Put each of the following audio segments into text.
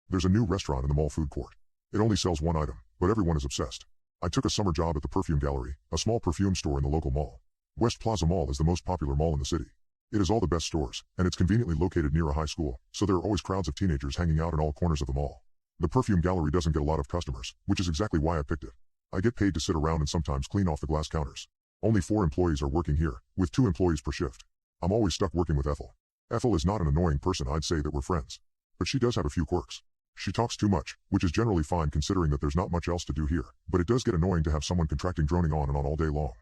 There's a new restaurant in the mall food court. It only sells one item, but everyone is obsessed. I took a summer job at the Perfume Gallery, a small perfume store in the local mall. West Plaza Mall is the most popular mall in the city. It has all the best stores, and it's conveniently located near a high school, so there are always crowds of teenagers hanging out in all corners of the mall. The Perfume Gallery doesn't get a lot of customers, which is exactly why I picked it. I get paid to sit around and sometimes clean off the glass counters. Only 4 employees are working here, with 2 employees per shift. I'm always stuck working with Ethel. Ethel is not an annoying person, I'd say that we're friends. But she does have a few quirks. She talks too much, which is generally fine considering that there's not much else to do here, but it does get annoying to have someone contracting droning on and on all day long.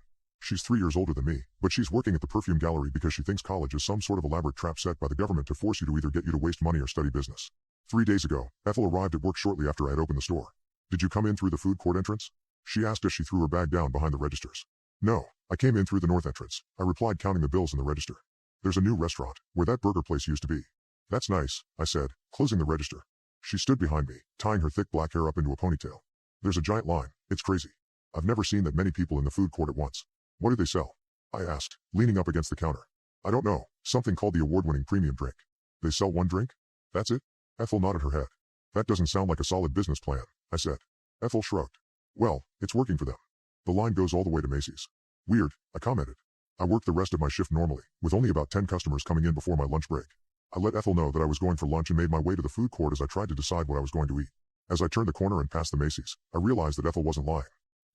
She's 3 years older than me, but she's working at the Perfume Gallery because she thinks college is some sort of elaborate trap set by the government to force you to either get you to waste money or study business. 3 days ago, Ethel arrived at work shortly after I had opened the store. Did you come in through the food court entrance? She asked as she threw her bag down behind the registers. No, I came in through the north entrance, I replied, counting the bills in the register. There's a new restaurant, where that burger place used to be. That's nice, I said, closing the register. She stood behind me, tying her thick black hair up into a ponytail. There's a giant line, it's crazy. I've never seen that many people in the food court at once. What do they sell? I asked, leaning up against the counter. I don't know, something called the award-winning premium drink. They sell one drink? That's it? Ethel nodded her head. That doesn't sound like a solid business plan, I said. Ethel shrugged. Well, it's working for them. The line goes all the way to Macy's. Weird, I commented. I worked the rest of my shift normally, with only about 10 customers coming in before my lunch break. I let Ethel know that I was going for lunch and made my way to the food court as I tried to decide what I was going to eat. As I turned the corner and passed the Macy's, I realized that Ethel wasn't lying.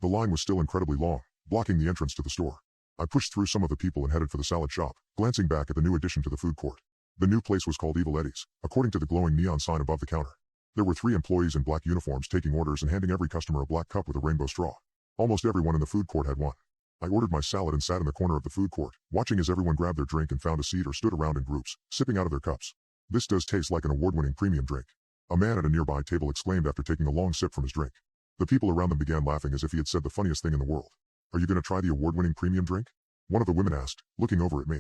The line was still incredibly long, blocking the entrance to the store. I pushed through some of the people and headed for the salad shop, glancing back at the new addition to the food court. The new place was called Evil Eddie's, according to the glowing neon sign above the counter. There were 3 employees in black uniforms taking orders and handing every customer a black cup with a rainbow straw. Almost everyone in the food court had one. I ordered my salad and sat in the corner of the food court, watching as everyone grabbed their drink and found a seat or stood around in groups, sipping out of their cups. This does taste like an award-winning premium drink. A man at a nearby table exclaimed after taking a long sip from his drink. The people around them began laughing as if he had said the funniest thing in the world. Are you going to try the award-winning premium drink? One of the women asked, looking over at me.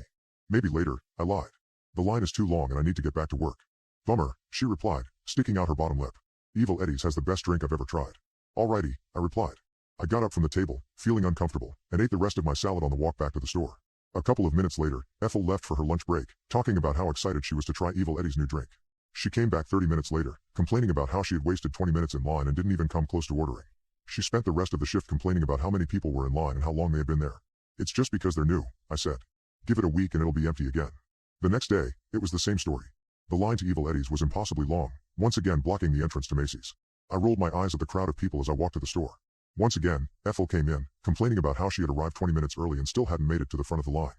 Maybe later, I lied. The line is too long and I need to get back to work. Bummer, she replied, sticking out her bottom lip. Evil Eddie's has the best drink I've ever tried. Alrighty, I replied. I got up from the table, feeling uncomfortable, and ate the rest of my salad on the walk back to the store. A couple of minutes later, Ethel left for her lunch break, talking about how excited she was to try Evil Eddie's new drink. She came back 30 minutes later, complaining about how she had wasted 20 minutes in line and didn't even come close to ordering. She spent the rest of the shift complaining about how many people were in line and how long they had been there. It's just because they're new, I said. Give it a week and it'll be empty again. The next day, it was the same story. The line to Evil Eddie's was impossibly long, once again blocking the entrance to Macy's. I rolled my eyes at the crowd of people as I walked to the store. Once again, Ethel came in, complaining about how she had arrived 20 minutes early and still hadn't made it to the front of the line.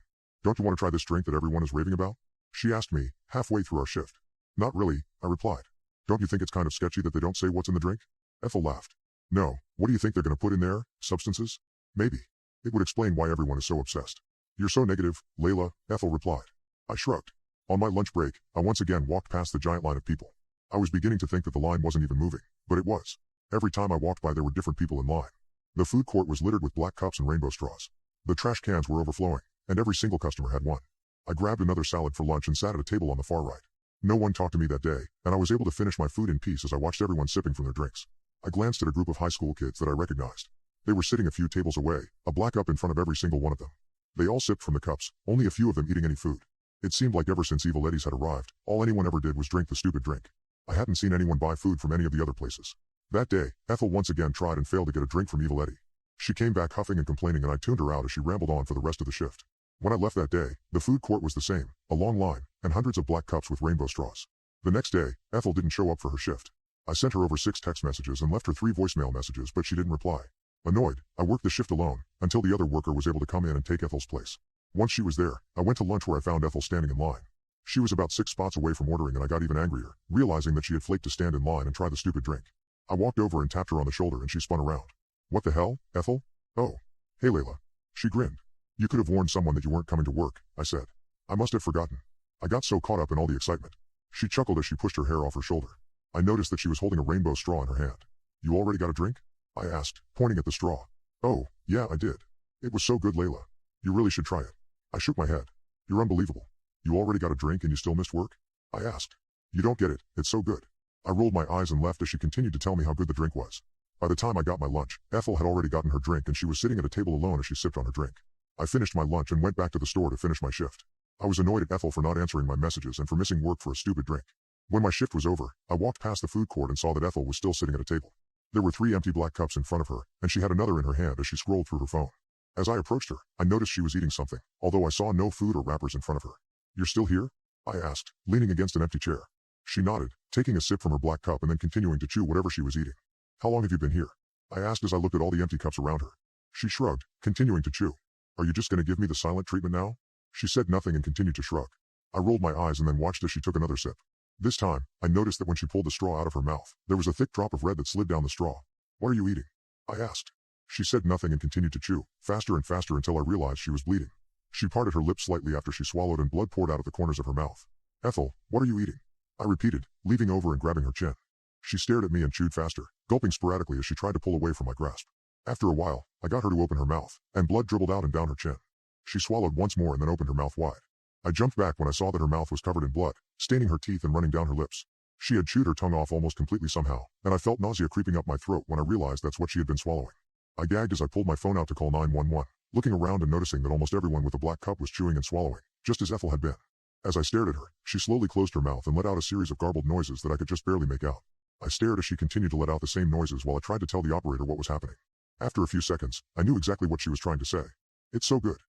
Don't you want to try this drink that everyone is raving about? She asked me, halfway through our shift. Not really, I replied. Don't you think it's kind of sketchy that they don't say what's in the drink? Ethel laughed. No, what do you think they're going to put in there? Substances? Maybe. It would explain why everyone is so obsessed. You're so negative, Layla, Ethel replied. I shrugged. On my lunch break, I once again walked past the giant line of people. I was beginning to think that the line wasn't even moving, but it was. Every time I walked by there were different people in line. The food court was littered with black cups and rainbow straws. The trash cans were overflowing, and every single customer had one. I grabbed another salad for lunch and sat at a table on the far right. No one talked to me that day, and I was able to finish my food in peace as I watched everyone sipping from their drinks. I glanced at a group of high school kids that I recognized. They were sitting a few tables away, a black cup in front of every single one of them. They all sipped from the cups, only a few of them eating any food. It seemed like ever since Evil Eddie's had arrived, all anyone ever did was drink the stupid drink. I hadn't seen anyone buy food from any of the other places. That day, Ethel once again tried and failed to get a drink from Evil Eddie. She came back huffing and complaining and I tuned her out as she rambled on for the rest of the shift. When I left that day, the food court was the same, a long line, and hundreds of black cups with rainbow straws. The next day, Ethel didn't show up for her shift. I sent her over 6 text messages and left her 3 voicemail messages, but she didn't reply. Annoyed, I worked the shift alone, until the other worker was able to come in and take Ethel's place. Once she was there, I went to lunch where I found Ethel standing in line. She was about 6 spots away from ordering and I got even angrier, realizing that she had flaked to stand in line and try the stupid drink. I walked over and tapped her on the shoulder and she spun around. What the hell, Ethel? Oh. Hey Layla. She grinned. You could have warned someone that you weren't coming to work, I said. I must have forgotten. I got so caught up in all the excitement. She chuckled as she pushed her hair off her shoulder. I noticed that she was holding a rainbow straw in her hand. You already got a drink? I asked, pointing at the straw. Oh, yeah, I did. It was so good, Layla. You really should try it. I shook my head. You're unbelievable. You already got a drink and you still missed work? I asked. You don't get it, it's so good. I rolled my eyes and left as she continued to tell me how good the drink was. By the time I got my lunch, Ethel had already gotten her drink and she was sitting at a table alone as she sipped on her drink. I finished my lunch and went back to the store to finish my shift. I was annoyed at Ethel for not answering my messages and for missing work for a stupid drink. When my shift was over, I walked past the food court and saw that Ethel was still sitting at a table. There were 3 empty black cups in front of her, and she had another in her hand as she scrolled through her phone. As I approached her, I noticed she was eating something, although I saw no food or wrappers in front of her. "You're still here?" I asked, leaning against an empty chair. She nodded, taking a sip from her black cup and then continuing to chew whatever she was eating. "How long have you been here?" I asked as I looked at all the empty cups around her. She shrugged, continuing to chew. "Are you just going to give me the silent treatment now?" She said nothing and continued to shrug. I rolled my eyes and then watched as she took another sip. This time, I noticed that when she pulled the straw out of her mouth, there was a thick drop of red that slid down the straw. "What are you eating?" I asked. She said nothing and continued to chew, faster and faster until I realized she was bleeding. She parted her lips slightly after she swallowed and blood poured out of the corners of her mouth. "Ethel, what are you eating?" I repeated, leaning over and grabbing her chin. She stared at me and chewed faster, gulping sporadically as she tried to pull away from my grasp. After a while, I got her to open her mouth, and blood dribbled out and down her chin. She swallowed once more and then opened her mouth wide. I jumped back when I saw that her mouth was covered in blood, staining her teeth and running down her lips. She had chewed her tongue off almost completely somehow, and I felt nausea creeping up my throat when I realized that's what she had been swallowing. I gagged as I pulled my phone out to call 911, looking around and noticing that almost everyone with a black cup was chewing and swallowing, just as Ethel had been. As I stared at her, she slowly closed her mouth and let out a series of garbled noises that I could just barely make out. I stared as she continued to let out the same noises while I tried to tell the operator what was happening. After a few seconds, I knew exactly what she was trying to say. "It's so good.